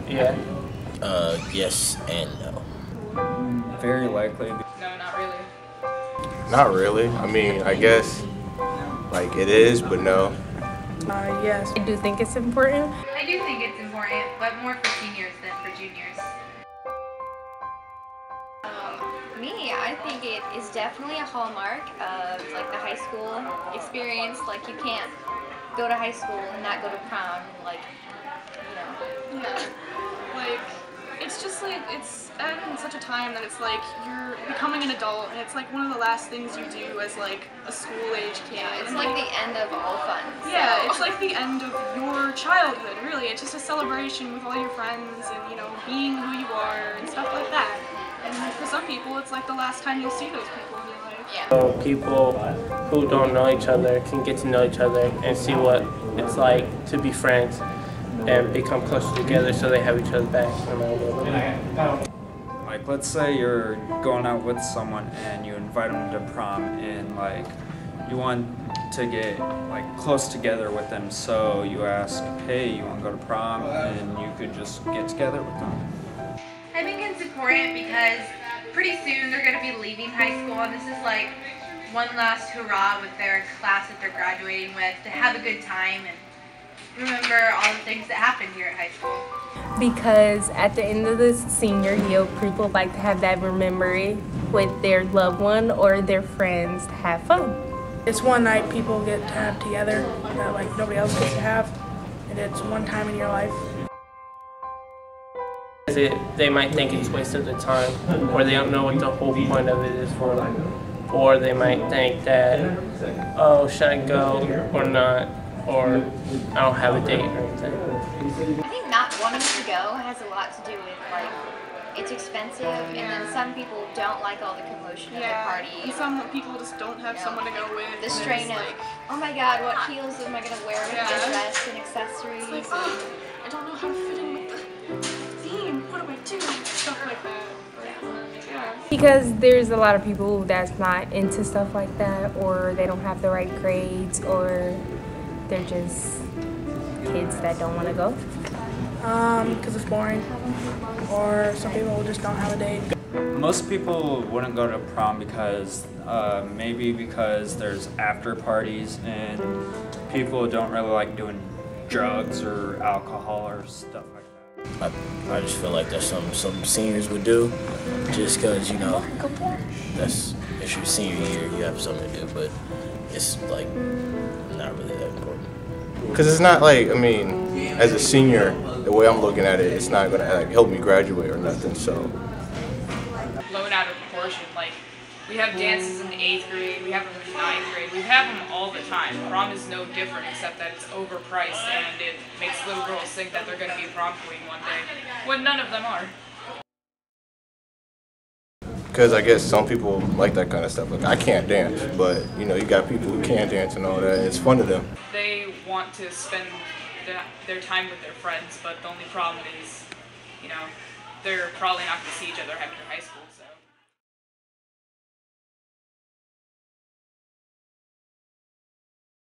Yeah. Yes and no. Very likely. No, not really. Not really. I mean, I guess, like, it is, but no. Yes. I do think it's important. I do think it's important, but more for seniors than for juniors. Me, I think it is definitely a hallmark of like the high school experience. Like you can't go to high school and not go to prom. Like, you know. Yeah. Like, it's just like, it's at such a time that it's like you're becoming an adult and it's like one of the last things you do as like a school-age kid. Yeah, it's like the end of all fun. Yeah, it's like the end of your childhood, really. It's just a celebration with all your friends and, you know, being who you are and stuff like that. And for some people, it's like the last time you'll see those people in your life. Yeah. So people who don't know each other can get to know each other and see what it's like to be friends and become closer together so they have each other's backs no matter what. Like, let's say you're going out with someone and you invite them to prom and, like, you want to get, like, close together with them, so you ask, hey, you want to go to prom? And you could just get together with them. I think it's important because pretty soon they're going to be leaving high school, and this is like one last hurrah with their class that they're graduating with, to have a good time and remember all the things that happened here at high school. Because at the end of the senior year, people like to have that memory with their loved one or their friends to have fun. It's one night people get to have together that like nobody else gets to have, and it's one time in your life. They might think it's wasted their time, or they don't know what the whole point of it is for. Or they might think that, oh, should I go or not? Or I don't have a date or anything. I think not wanting to go has a lot to do with like it's expensive, and then some people don't like all the commotion of the party. And some people just don't have someone to go with. The strain of, oh my God, what heels am I gonna wear with this dress and accessories? It's like, oh, I don't know how to fit in with the theme. What do I do? Stuff like that. Yeah. Because there's a lot of people that's not into stuff like that, or they don't have the right grades, or they're just kids that don't want to go. Because it's boring, or some people just don't have a date. Most people wouldn't go to prom because maybe because there's after parties and people don't really like doing drugs or alcohol or stuff like that. I just feel like that's something some seniors would do, just because, you know, that's, it's your senior year, you have something to do, but it's like not really that important. Because it's not like, I mean, as a senior, the way I'm looking at it, it's not going to like, help me graduate or nothing, so. Blown out of proportion. Like, we have dances in the 8th grade, we have them in the 9th grade, we have them all the time. Prom is no different, except that it's overpriced and it makes little girls think that they're going to be prom queen one day, when none of them are. Because I guess some people like that kind of stuff. Like, I can't dance, but, you know, you got people who can dance and all that. It's fun to them. They want to spend their time with their friends, but the only problem is, you know, they're probably not going to see each other after high school.